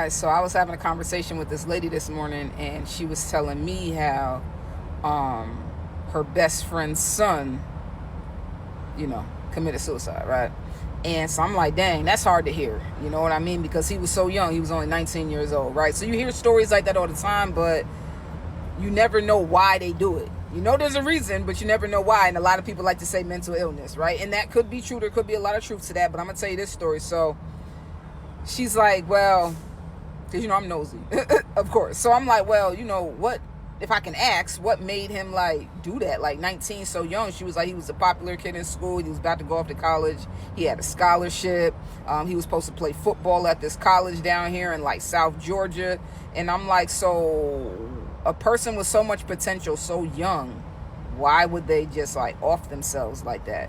So I was having a conversation with this lady this morning, and she was telling me how her best friend's son, committed suicide, right? And so I'm like, dang, that's hard to hear. You know what I mean? Because he was so young. He was only 19 years old, right? So you hear stories like that all the time, but you never know why they do it. You know there's a reason, but you never know why. And a lot of people like to say mental illness, right? And that could be true. There could be a lot of truth to that, but I'm going to tell you this story. So she's like, well, because, I'm nosy, of course. So I'm like, well, what, if I can ask, what made him, like, do that? Like, 19, so young. She was like, he was a popular kid in school. He was about to go off to college. He had a scholarship. He was supposed to play football at this college down here in, like, South Georgia. And I'm like, so a person with so much potential, so young, why would they just, like, off themselves like that?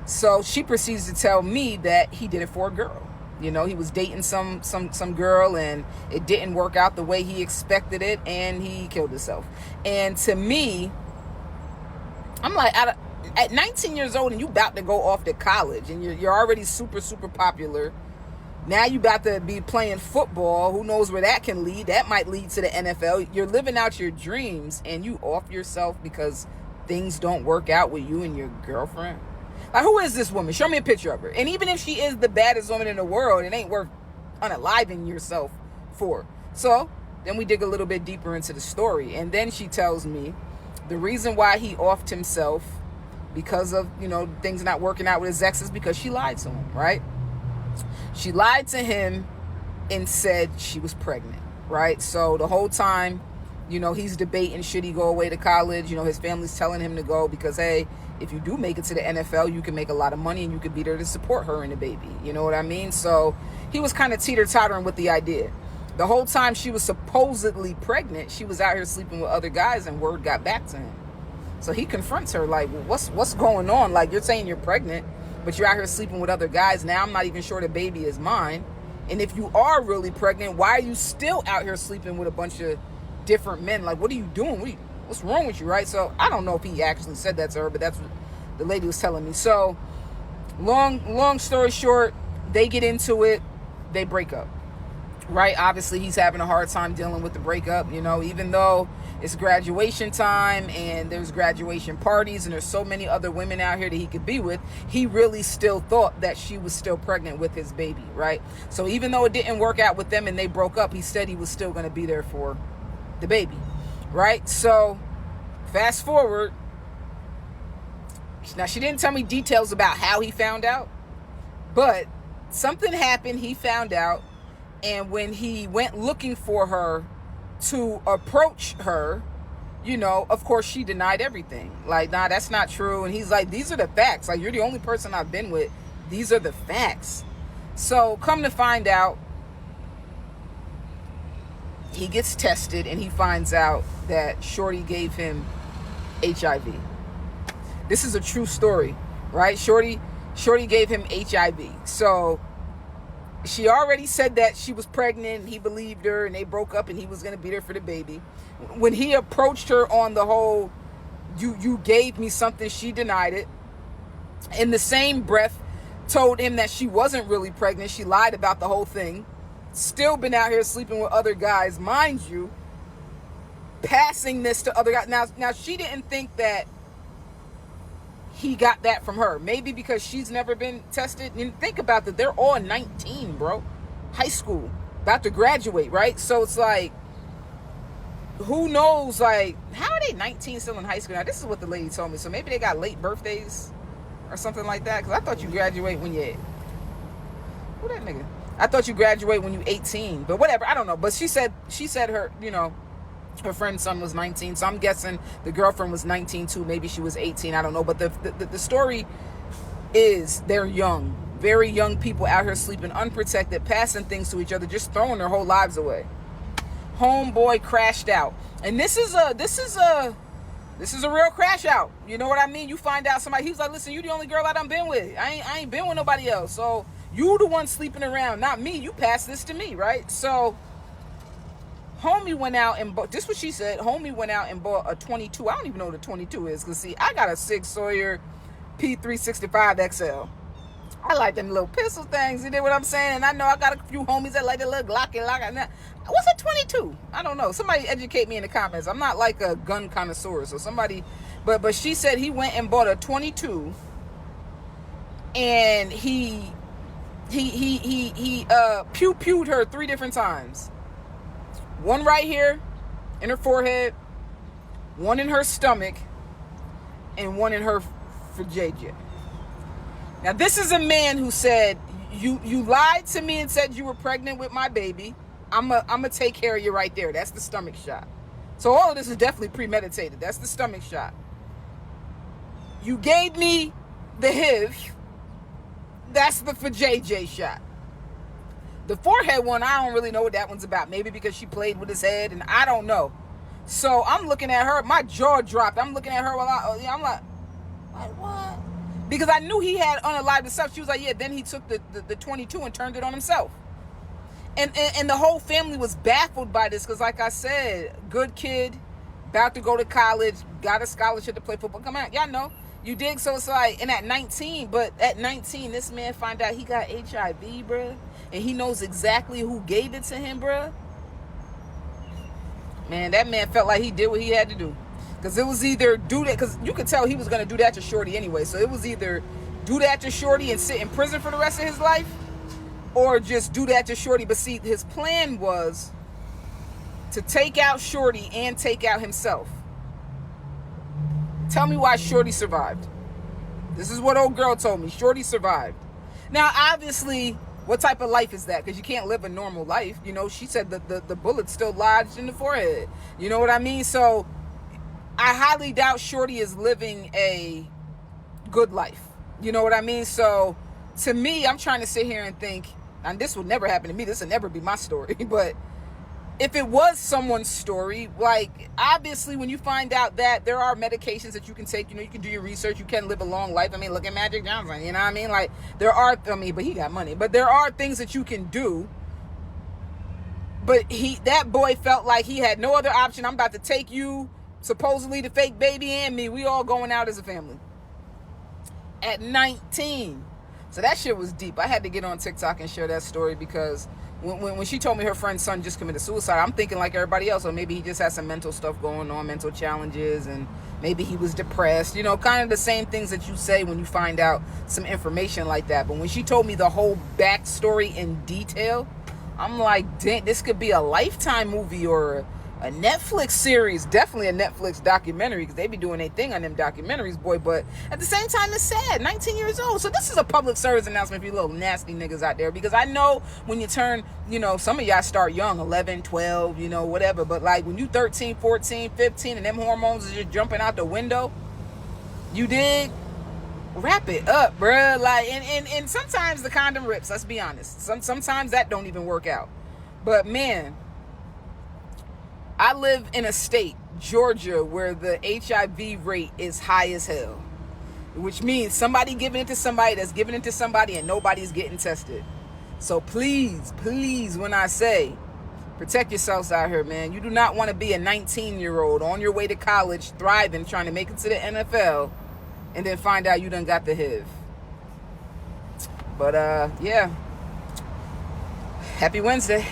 So she proceeds to tell me that he did it for a girl. He was dating some girl, and it didn't work out the way he expected it, and he killed himself. And to me, I'm like, at 19 years old, and you about to go off to college, and you're already super, super popular. Now you about to be playing football. Who knows where that can lead? That might lead to the NFL. You're living out your dreams, and you off yourself because things don't work out with you and your girlfriend. Like, who is this woman? Show me a picture of her. And even if she is the baddest woman in the world, it ain't worth unaliving yourself for. So then we dig a little bit deeper into the story. And then she tells me the reason why he offed himself because of, things not working out with his ex is because she lied to him, right? She lied to him and said she was pregnant, right? So the whole time, he's debating, should he go away to college? His family's telling him to go because, hey, if you do make it to the NFL, you can make a lot of money and you could be there to support her and the baby. You know what I mean? So he was kind of teeter-tottering with the idea. The whole time she was supposedly pregnant, she was out here sleeping with other guys, and word got back to him. So he confronts her like, well, what's going on? Like, you're saying you're pregnant, but you're out here sleeping with other guys. Now I'm not even sure the baby is mine. And if you are really pregnant, why are you still out here sleeping with a bunch of different men? Like, what are you doing? What's wrong with you, right? So I don't know if he actually said that to her, but that's what the lady was telling me. So long story short, they get into it. They break up, right? Obviously, he's having a hard time dealing with the breakup, even though it's graduation time and there's graduation parties and there's so many other women out here that he could be with, he really still thought that she was still pregnant with his baby, right? So even though it didn't work out with them and they broke up, he said he was still going to be there for the baby, right? So fast forward. Now, she didn't tell me details about how he found out, but something happened. He found out, and when he went looking for her to approach her, of course, she denied everything. Like, nah, that's not true. And he's like, these are the facts. Like, you're the only person I've been with. These are the facts. So come to find out, he gets tested, and he finds out that Shorty gave him HIV. This is a true story, right? Shorty gave him HIV. So she already said that she was pregnant, and he believed her, and they broke up, and he was going to be there for the baby. When he approached her on the whole, you gave me something, she denied it. In the same breath, told him that she wasn't really pregnant. She lied about the whole thing. Still been out here sleeping with other guys, mind you, passing this to other guys. Now she didn't think that he got that from her. Maybe because she's never been tested. And think about that. They're all 19, bro. High school. About to graduate, right? So it's like, who knows, like, how are they 19 still in high school? Now, this is what the lady told me. So maybe they got late birthdays or something like that. Because I thought you graduate when you're... Who that nigga? I thought you graduate when you're 18. But whatever. I don't know. But she said her, her friend's son was 19, so I'm guessing the girlfriend was 19 too. Maybe she was 18. I don't know. But the story is they're young, very young people out here sleeping unprotected, passing things to each other, just throwing their whole lives away. Homeboy crashed out, and this is a real crash out. You know what I mean? You find out somebody. He was like, "Listen, you the only girl I done been with. I ain't been with nobody else. So you the one sleeping around, not me. You passed this to me, right?" So homie went out and bought, this is what she said, homie went out and bought a 22. I don't even know what a 22 is, because see, I got a 6 Sawyer P365 XL. I like them little pistol things. You know what I'm saying? And I know I got a few homies that like the little Glock and Lock. What's a 22? I don't know. Somebody educate me in the comments. I'm not like a gun connoisseur, so somebody. But she said he went and bought a 22, and he pew-pewed her 3 different times. One right here in her forehead, one in her stomach, and one in her vajayjay. Now, this is a man who said, you lied to me and said you were pregnant with my baby. I'm gonna take care of you right there. That's the stomach shot. So all of this is definitely premeditated. That's the stomach shot. You gave me the HIV. That's the vajayjay shot. The forehead one, I don't really know what that one's about. Maybe because she played with his head, and I don't know. So I'm looking at her. My jaw dropped. I'm looking at her while I'm like, what? Because I knew he had Unalive himself. She was like, yeah, then he took the 22 and turned it on himself. And the whole family was baffled by this because, like I said, good kid, about to go to college, got a scholarship to play football. Come on, y'all know. You dig? So it's like, and at 19, this man find out he got HIV, bruh. And he knows exactly who gave it to him, bruh. Man, that man felt like he did what he had to do. Because it was either do that, because you could tell he was going to do that to Shorty anyway. So it was either do that to Shorty and sit in prison for the rest of his life, or just do that to Shorty. But see, his plan was to take out Shorty and take out himself. Tell me why Shorty survived. This is what old girl told me. Shorty survived. Now, obviously, what type of life is that? Because you can't live a normal life. You know, she said that the bullet's still lodged in the forehead. You know what I mean? So I highly doubt Shorty is living a good life. You know what I mean? So to me, I'm trying to sit here and think, and this will never happen to me. This will never be my story. But if it was someone's story, like, obviously when you find out that there are medications that you can take, you know, you can do your research, you can live a long life. I mean, look at Magic Johnson, you know what I mean? Like, there are, but he got money. But there are things that you can do. But that boy felt like he had no other option. I'm about to take you, supposedly the fake baby, and me. We all going out as a family. At 19. So that shit was deep. I had to get on TikTok and share that story because when she told me her friend's son just committed suicide, I'm thinking like everybody else, or maybe he just had some mental stuff going on, mental challenges, and maybe he was depressed, you know, kind of the same things that you say when you find out some information like that. But when she told me the whole backstory in detail, I'm like, dang, this could be a Lifetime movie or a Netflix series, definitely a Netflix documentary, because they be doing their thing on them documentaries, boy. But at the same time, it's sad. 19 years old. So this is a public service announcement for you little nasty niggas out there, because I know when you turn, you know, some of y'all start young, 11, 12, you know, whatever. But like when you 13, 14, 15, and them hormones are just jumping out the window, you dig? Wrap it up, bruh. Like, and sometimes the condom rips. Let's be honest. Sometimes that don't even work out. But man, I live in a state, Georgia, where the HIV rate is high as hell, which means somebody giving it to somebody that's giving it to somebody, and nobody's getting tested. So please, when I say protect yourselves out here, man. You do not want to be a 19-year-old on your way to college, thriving, trying to make it to the NFL, and then find out you done got the HIV. But yeah, happy Wednesday.